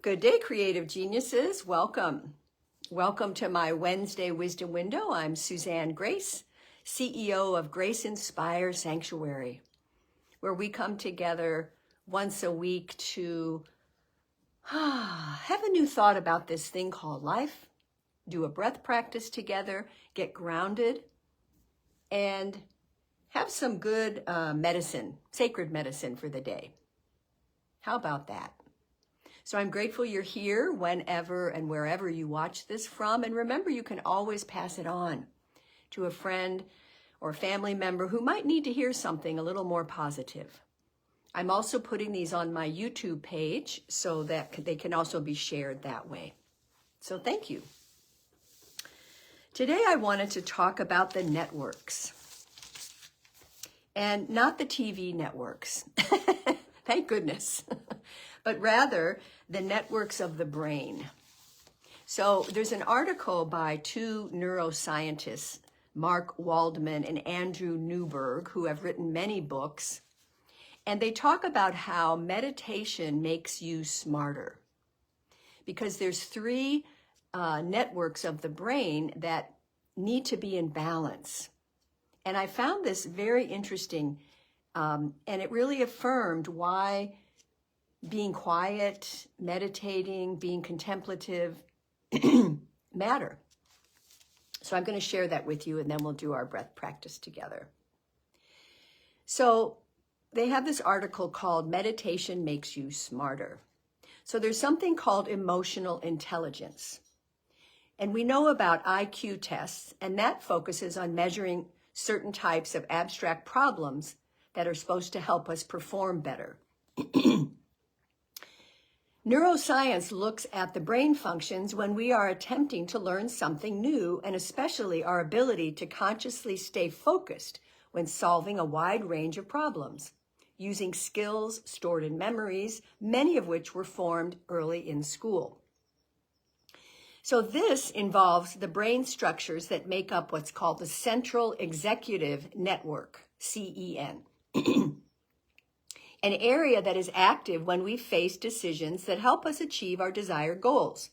Good day, creative geniuses. Welcome. Welcome to my Wednesday Wisdom Window. I'm Suzanne Grace, CEO of Grace Inspire Sanctuary, where we come together once a week to have a new thought about this thing called life, do a breath practice together, get grounded, and have some good medicine, sacred medicine for the day. How about that? So I'm grateful you're here whenever and wherever you watch this from. And remember, you can always pass it on to a friend or family member who might need to hear something a little more positive. I'm also putting these on my YouTube page so that they can also be shared that way. So thank you. Today I wanted to talk about the networks, and not the TV networks. Thank goodness. But rather the networks of the brain. So there's an article by two neuroscientists, Mark Waldman and Andrew Newberg, who have written many books, and they talk about how meditation makes you smarter, because there's three networks of the brain that need to be in balance. And I found this very interesting, and it really affirmed why being quiet, meditating, being contemplative matter. So I'm going to share that with you, and then we'll do our breath practice together. So they have this article called Meditation Makes You Smarter. So there's something called emotional intelligence. And we know about IQ tests, and that focuses on measuring certain types of abstract problems that are supposed to help us perform better. Neuroscience looks at the brain functions when we are attempting to learn something new, and especially our ability to consciously stay focused when solving a wide range of problems, using skills stored in memories, many of which were formed early in school. So this involves the brain structures that make up what's called the Central Executive Network, CEN. An area that is active when we face decisions that help us achieve our desired goals.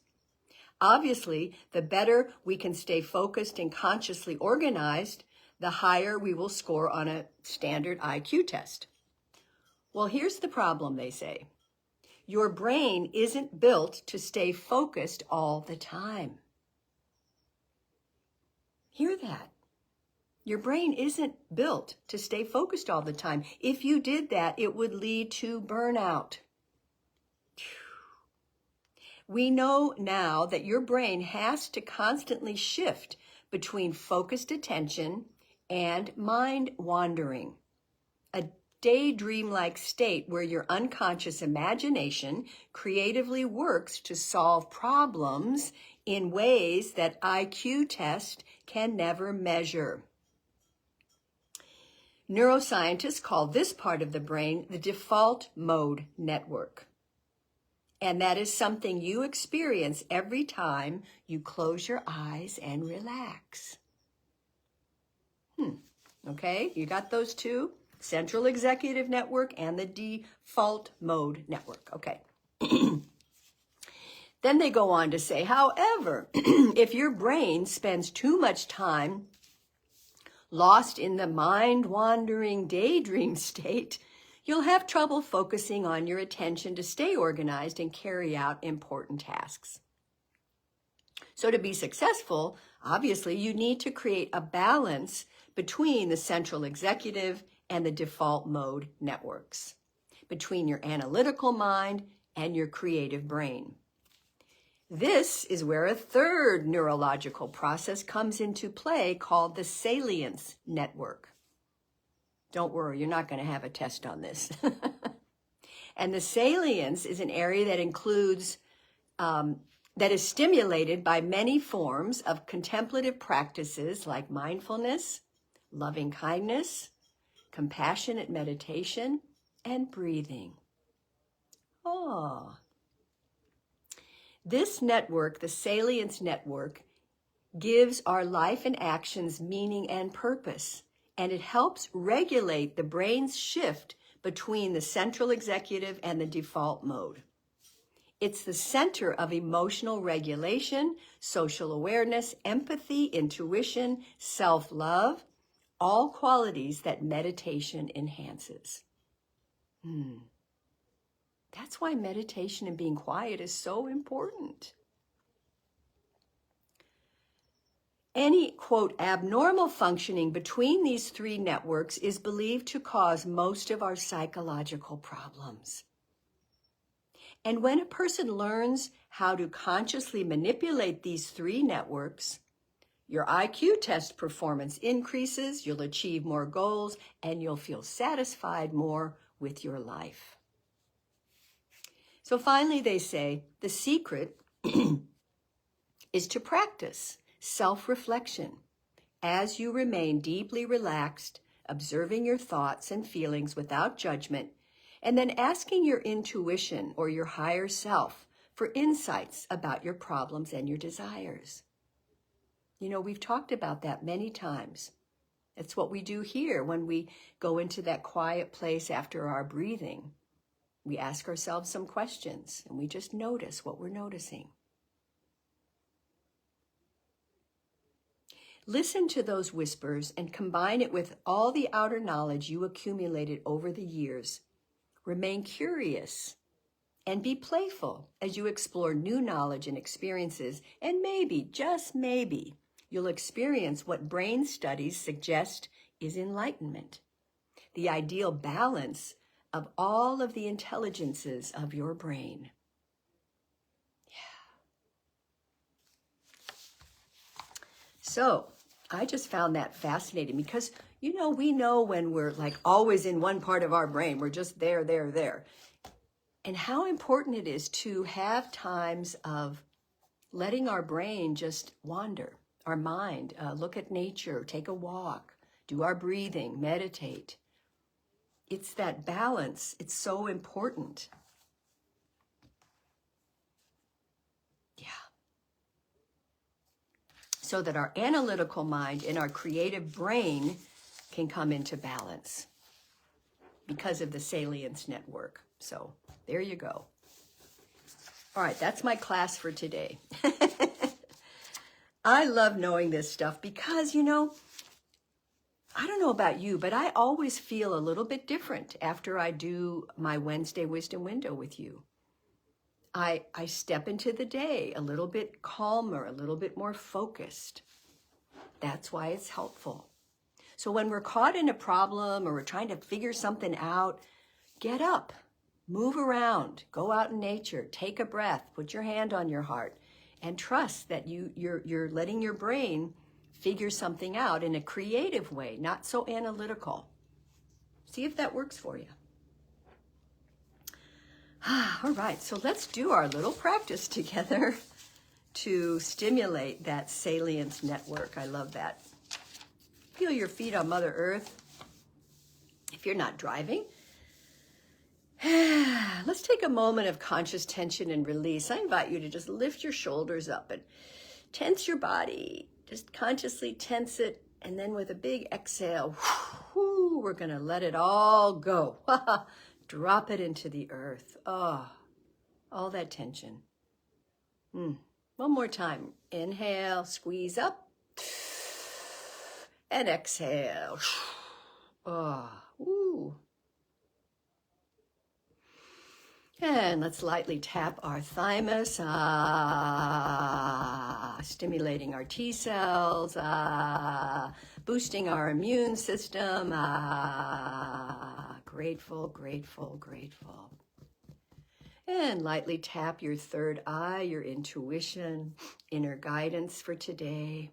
Obviously, the better we can stay focused and consciously organized, the higher we will score on a standard IQ test. Well, here's the problem, they say. Your brain isn't built to stay focused all the time. Hear that? Your brain isn't built to stay focused all the time. If you did that, it would lead to burnout. We know now that your brain has to constantly shift between focused attention and mind wandering, a daydream-like state where your unconscious imagination creatively works to solve problems in ways that IQ tests can never measure. Neuroscientists call this part of the brain the default mode network. And that is something you experience every time you close your eyes and relax. Okay, you got those two? Central Executive Network and the default mode network. Okay. Then they go on to say, however, if your brain spends too much time lost in the mind-wandering daydream state, you'll have trouble focusing on your attention to stay organized and carry out important tasks. So to be successful, obviously, you need to create a balance between the central executive and the default mode networks, between your analytical mind and your creative brain. This is where a third neurological process comes into play called the salience network. Don't worry, you're not going to have a test on this. And the salience is an area that includes, that is stimulated by many forms of contemplative practices like mindfulness, loving kindness, compassionate meditation, and breathing. This network, the salience network, gives our life and actions meaning and purpose, and it helps regulate the brain's shift between the central executive and the default mode. It's the center of emotional regulation, social awareness, empathy, intuition, self-love, all qualities that meditation enhances. That's why meditation and being quiet is so important. Any, quote, abnormal functioning between these three networks is believed to cause most of our psychological problems. And when a person learns how to consciously manipulate these three networks, your IQ test performance increases, you'll achieve more goals, and you'll feel satisfied more with your life. So finally, they say, the secret is to practice self-reflection as you remain deeply relaxed, observing your thoughts and feelings without judgment, and then asking your intuition or your higher self for insights about your problems and your desires. You know, we've talked about that many times. It's what we do here when we go into that quiet place after our breathing. We ask ourselves some questions and we just notice what we're noticing. Listen to those whispers and combine it with all the outer knowledge you accumulated over the years. Remain curious and be playful as you explore new knowledge and experiences, and maybe, just maybe, you'll experience what brain studies suggest is enlightenment, the ideal balance of all of the intelligences of your brain. So, I just found that fascinating because, you know, we know when we're like always in one part of our brain, we're just there. And how important it is to have times of letting our brain just wander, our mind, look at nature, take a walk, do our breathing, meditate. It's that balance. It's so important. So that our analytical mind and our creative brain can come into balance because of the salience network. So there you go. All right, that's my class for today. I love knowing this stuff because, you know, I don't know about you, but I always feel a little bit different after I do my Wednesday Wisdom Window with you. I step into the day a little bit calmer, a little bit more focused. That's why it's helpful. So when we're caught in a problem or we're trying to figure something out, get up, move around, go out in nature, take a breath, put your hand on your heart, and trust that you're letting your brain figure something out in a creative way, not so analytical. See if that works for you. All right, so let's do our little practice together to stimulate that salience network. I love that. Feel your feet on Mother Earth. If you're not driving, let's take a moment of conscious tension and release. I invite you to just lift your shoulders up and tense your body. Just consciously tense it, and then with a big exhale, we're going to let it all go. Drop it into the earth. Oh, all that tension. One more time. Inhale, squeeze up, and exhale. Oh, ooh. And let's lightly tap our thymus, stimulating our T cells, boosting our immune system, grateful, grateful, grateful. And lightly tap your third eye, your intuition, inner guidance for today.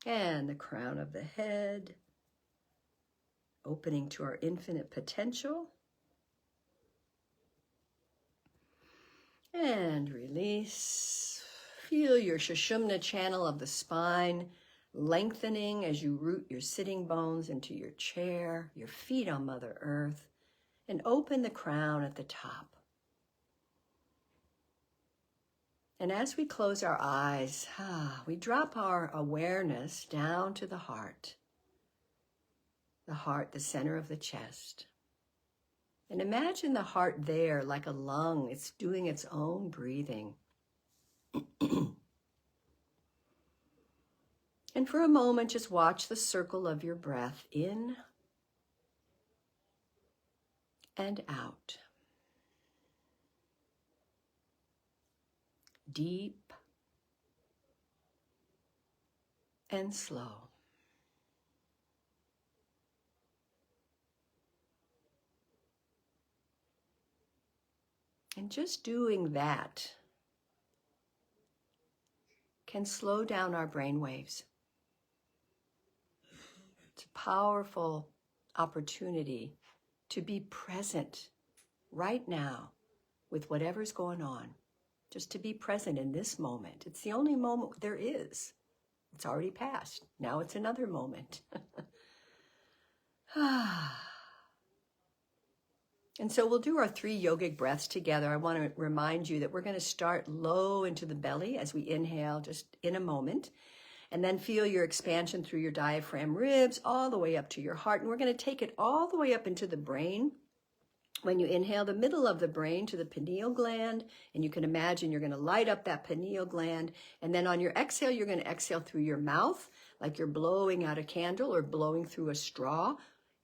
And the crown of the head, opening to our infinite potential. And release. Feel your Sushumna channel of the spine lengthening as you root your sitting bones into your chair, your feet on Mother Earth, and open the crown at the top. And as we close our eyes, we drop our awareness down to the heart, the center of the chest. And imagine the heart there like a lung. It's doing its own breathing. And for a moment, just watch the circle of your breath in and out. Deep and slow. And just doing that can slow down our brain waves. It's a powerful opportunity to be present right now with whatever's going on. Just to be present in this moment. It's the only moment there is. It's already passed. Now it's another moment. And so we'll do our 3 yogic breaths together. I want to remind you that we're going to start low into the belly as we inhale just in a moment. And then feel your expansion through your diaphragm ribs all the way up to your heart. And we're going to take it all the way up into the brain. When you inhale, the middle of the brain to the pineal gland, and you can imagine you're going to light up that pineal gland. And then on your exhale, you're going to exhale through your mouth, like you're blowing out a candle or blowing through a straw.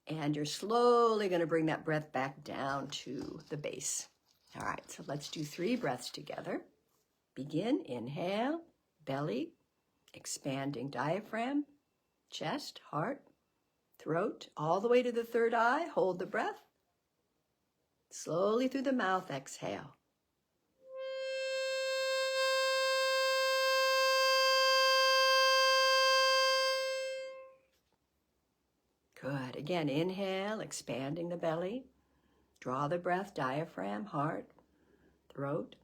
And you're slowly going to bring that breath back down to the base. All right, so let's do 3 breaths together. Begin, inhale, belly, expanding diaphragm, chest, heart, throat, all the way to the 3rd eye. Hold the breath. Slowly through the mouth, exhale. Good. Again, inhale, expanding the belly. Draw the breath, diaphragm, heart, throat,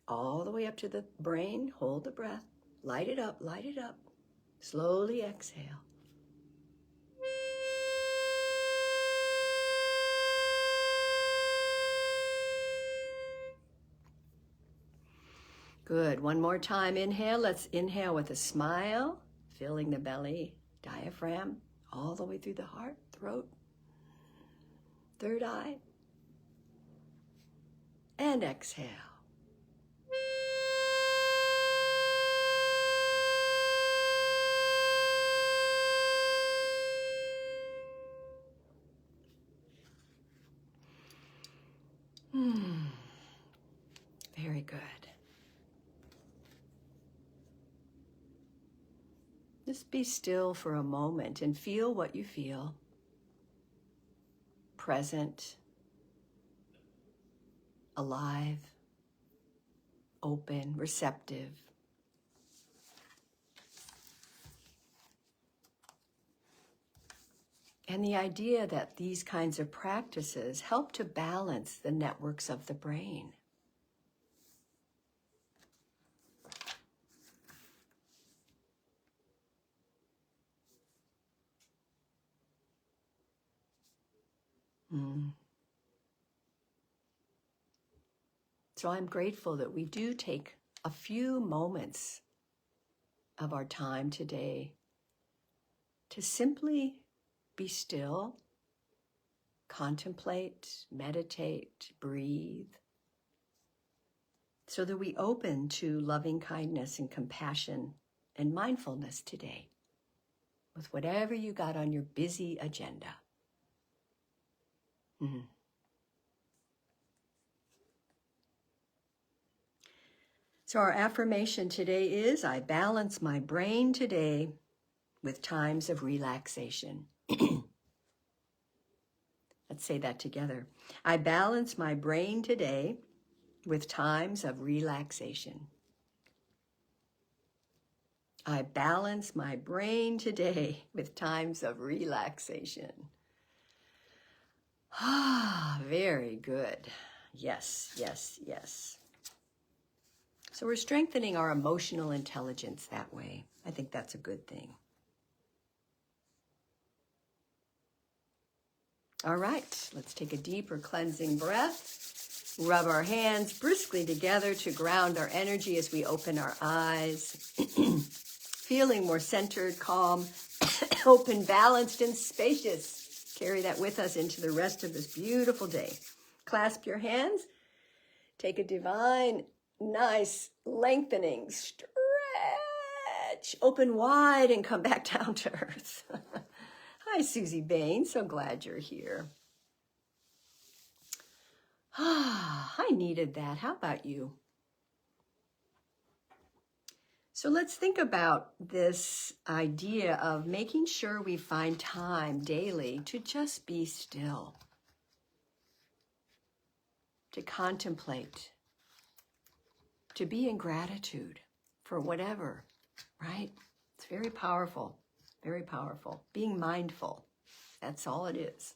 all the way up to the brain. Hold the breath. Light it up, light it up. Slowly exhale. Good. One more time. Inhale. Let's inhale with a smile, filling the belly, diaphragm, all the way through the heart, throat, 3rd eye. And exhale. Very good. Just be still for a moment and feel what you feel. Present, alive, open, receptive. And the idea that these kinds of practices help to balance the networks of the brain. So I'm grateful that we do take a few moments of our time today to simply be still, contemplate, meditate, breathe, so that we open to loving kindness and compassion and mindfulness today with whatever you got on your busy agenda. So our affirmation today is, I balance my brain today with times of relaxation. Let's say that together. I balance my brain today with times of relaxation. I balance my brain today with times of relaxation. Very good. Yes, yes, yes. So we're strengthening our emotional intelligence that way. I think that's a good thing. All right, let's take a deeper cleansing breath. Rub our hands briskly together to ground our energy as we open our eyes. Feeling more centered, calm, open, balanced, and spacious. Carry that with us into the rest of this beautiful day. Clasp your hands. Take a divine, nice lengthening stretch. Open wide and come back down to earth. Hi, Susie Bain. So glad you're here. I needed that. How about you? So let's think about this idea of making sure we find time daily to just be still, to contemplate, to be in gratitude for whatever, right? It's very powerful, very powerful. Being mindful, that's all it is.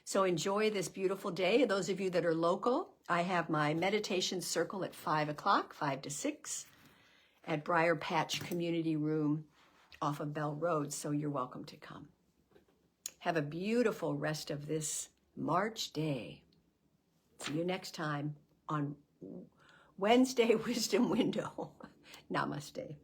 So enjoy this beautiful day. Those of you that are local, I have my meditation circle at 5 o'clock, 5 to 6. At Briar Patch Community Room off of Bell Road, so you're welcome to come. Have a beautiful rest of this March day. See you next time on Wednesday Wisdom Window. Namaste.